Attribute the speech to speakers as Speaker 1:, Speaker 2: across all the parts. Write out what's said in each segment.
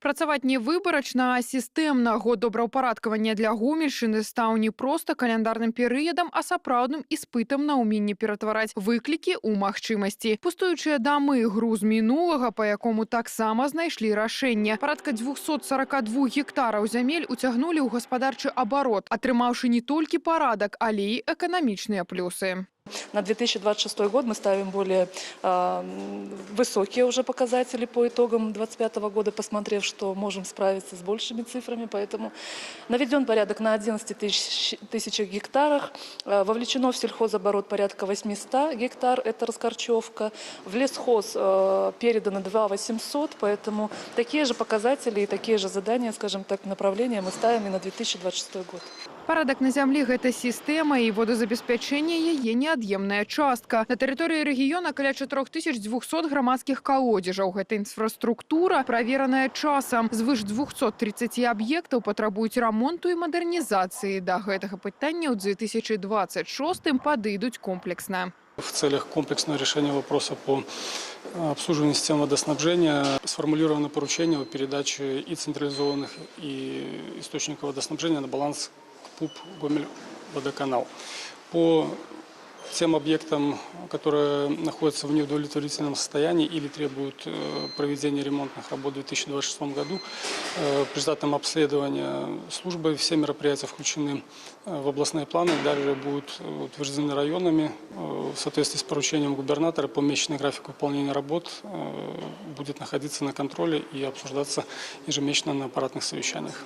Speaker 1: Працаваць не выбарачна, а сістэмна. Год добраўпарадкавання для Гомельшчыны стаў не проста каляндарным перыядам, а сапраўдным іспытам на ўменне ператвараць выклікі ў магчымасці. Пустуючыя дамы — груз мінулага, па якому таксама знайшлі рашэнне. Парадка 242 гектараў зямель уцягнулі ў гаспадарчы абарот, атрымаўшы не толькі парадак, але і эканамічныя плюсы.
Speaker 2: На 2026 год мы ставим более высокие уже показатели по итогам 2025 года, посмотрев, что можем справиться с большими цифрами. Поэтому наведен порядок на 11 тысячах гектарах. Вовлечено в сельхозоборот порядка 800 гектар, это раскорчевка. В лесхоз передано 2 800, поэтому такие же показатели и такие же задания, скажем так, направления мы ставим и на 2026 год.
Speaker 1: Парадак на зямлі — гэта сістэма, і водазабеспячэнне яе неад'емная частка. На тэрыторыі рэгіёна каля 4200 грамадскіх калодзежаў. Гэта інфраструктура, правераная часам. Звыш 230 аб'ектаў патрабуюць рамонту і мадэрнізацыі. Да гэтага пытання ў 2026 падыдуць комплексна.
Speaker 3: В целях комплексного решения вопроса по обслуживанию системы водоснабжения сформулировано поручение о передаче и централизованных, и источников водоснабжения на баланс КПУП «Гомель-Водоканал». По тем объектам, которые находятся в неудовлетворительном состоянии или требуют проведения ремонтных работ в 2026 году, в результате обследования службы все мероприятия включены в областные планы, далее будут утверждены районами. В соответствии с поручением губернатора помесячный график выполнения работ будет находиться на контроле и обсуждаться ежемесячно на аппаратных совещаниях.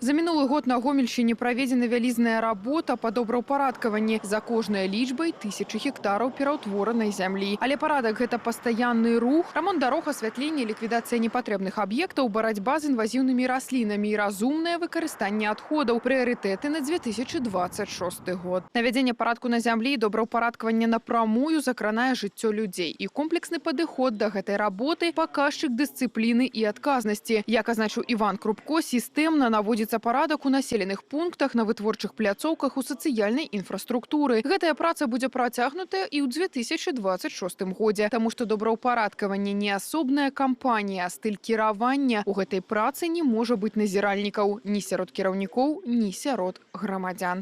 Speaker 1: За мінулы год на Гомельшчыне праведзена вялізная работа па добраўпарадкаванні. За кожнай лічбай тысячы гектараў пераўтворанай зямлі. Але парадак — гэта пастаянны рух, рамонт дарог, асвятленне, ліквідацыя непатрэбных аб'ектаў, барацьба з інвазіўнымі раслінамі і разумнае выкарыстанне адходаў. Прыярытэты на 2026 год. Навядзенне парадку на зямлі і добраўпарадкаванне напрамую закранае жыццё людзей. І комплексны падыход да гэтай работы — паказчык дысцыпліны і адказнасці. Як азначыў Іван Крупко, сістэмна наводзіцца парадак у населеных пунктах, на вытворчых пляцоўках, у сацыяльнай інфраструктуры. Гэтая праца будзе працягнутая і ў 2026 годзе, таму што добраўпарадкаванне не асобная кампанія, а стыль кіравання. У гэтай працы не можа быць назіральнікаў ні сярод кіраўнікоў, ні сярод грамадзян.